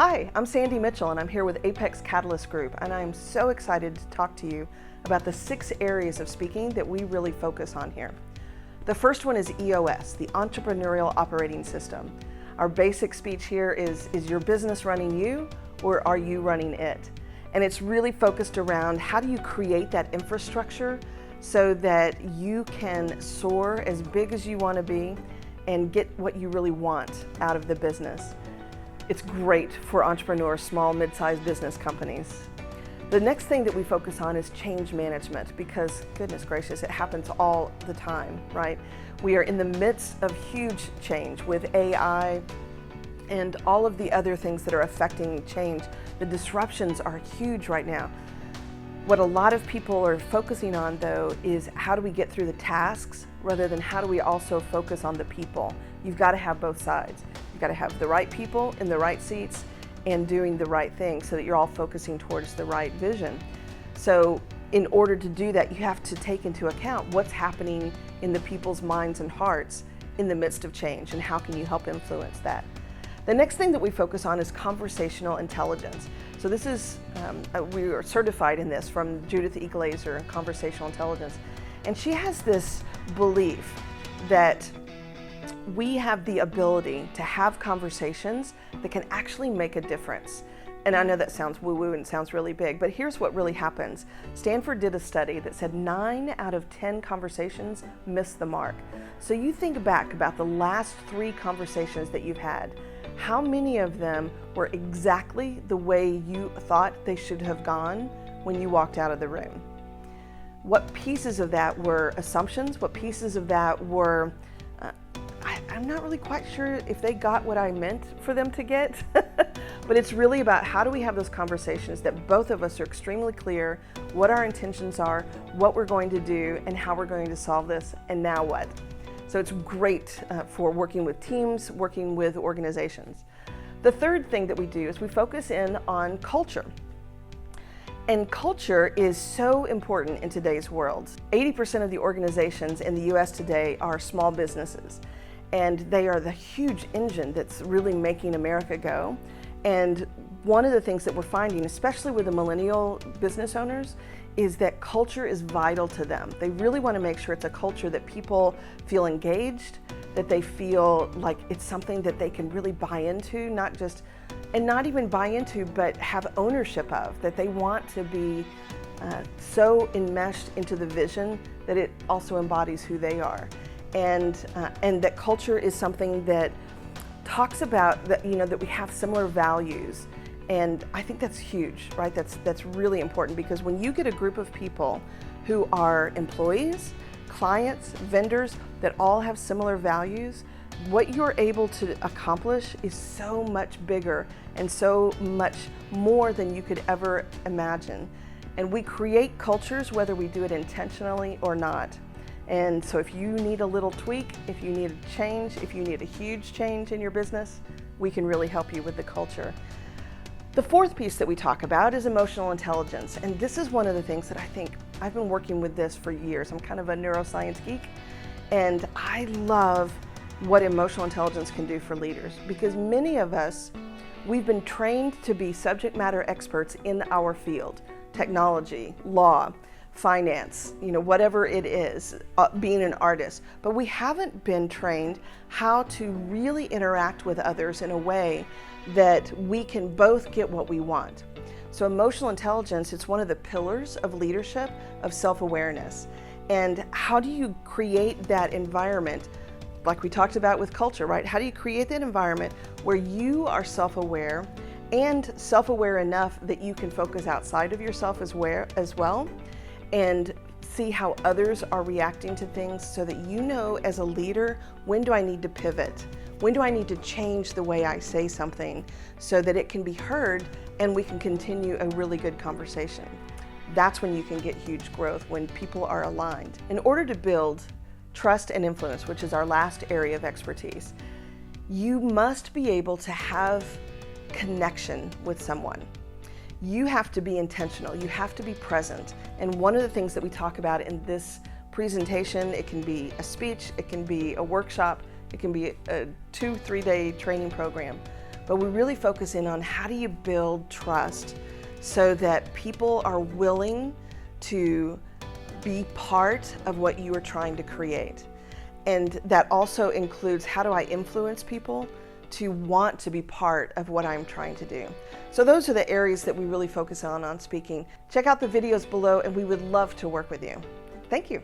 Hi, I'm Sandy Mitchell and I'm here with Apex Catalyst Group, and I'm so excited to talk to you about the 6 areas of speaking that we really focus on here. The first one is EOS, the Entrepreneurial Operating System. Our basic speech here is your business running you, or are you running it? And it's really focused around how do you create that infrastructure so that you can soar as big as you want to be and get what you really want out of the business. It's great for entrepreneurs, small, mid-sized business companies. The next thing that we focus on is change management, because goodness gracious, it happens all the time, right? We are in the midst of huge change with AI and all of the other things that are affecting change. The disruptions are huge right now. What a lot of people are focusing on, though, is how do we get through the tasks rather than how do we also focus on the people. You've got to have both sides. You've got to have the right people in the right seats and doing the right thing so that you're all focusing towards the right vision. So in order to do that, you have to take into account what's happening in the people's minds and hearts in the midst of change, and how can you help influence that. The next thing that we focus on is conversational intelligence. So this is, we are certified in this from Judith E. Glazer, Conversational Intelligence. And she has this belief that we have the ability to have conversations that can actually make a difference. And I know that sounds woo-woo and sounds really big, but here's what really happens. Stanford did a study that said 9 out of 10 conversations miss the mark. So you think back about the last 3 conversations that you've had. How many of them were exactly the way you thought they should have gone when you walked out of the room? What pieces of that were assumptions? What pieces of that were, I'm not really quite sure if they got what I meant for them to get, but it's really about how do we have those conversations that both of us are extremely clear what our intentions are, what we're going to do, and how we're going to solve this, and now what. So it's great for working with teams, working with organizations. The third thing that we do is we focus in on culture. And culture is so important in today's world. 80% of the organizations in the US today are small businesses, and they are the huge engine that's really making America go. And one of the things that we're finding, especially with the millennial business owners, is that culture is vital to them. They really want to make sure it's a culture that people feel engaged, that they feel like it's something that they can really buy into, not even buy into, but have ownership of, that they want to be so enmeshed into the vision that it also embodies who they are. And that culture is something that talks about that, that we have similar values. And I think that's huge, right? That's really important, because when you get a group of people who are employees, clients, vendors that all have similar values, what you're able to accomplish is so much bigger and so much more than you could ever imagine. And we create cultures whether we do it intentionally or not. And so if you need a little tweak, if you need a change, if you need a huge change in your business, we can really help you with the culture. The fourth piece that we talk about is emotional intelligence. And this is one of the things that I think I've been working with this for years. I'm kind of a neuroscience geek, and I love what emotional intelligence can do for leaders, because many of us, we've been trained to be subject matter experts in our field, technology, law, finance, whatever it is, being an artist, but we haven't been trained how to really interact with others in a way that we can both get what we want. So emotional intelligence, it's one of the pillars of leadership, of self-awareness. And how do you create that environment, like we talked about with culture, right? How do you create that environment where you are self-aware and self-aware enough that you can focus outside of yourself as well, and see how others are reacting to things, so that you know as a leader, when do I need to pivot? When do I need to change the way I say something so that it can be heard and we can continue a really good conversation? That's when you can get huge growth, when people are aligned. In order to build trust and influence, which is our last area of expertise, you must be able to have connection with someone. You have to be intentional, you have to be present. And one of the things that we talk about in this presentation, it can be a speech, it can be a workshop, it can be a 2-3 day training program. but we really focus in on how do you build trust so that people are willing to be part of what you are trying to create. And that also includes how do I influence people to want to be part of what I'm trying to do. So those are the areas that we really focus on speaking. Check out the videos below and we would love to work with you. Thank you.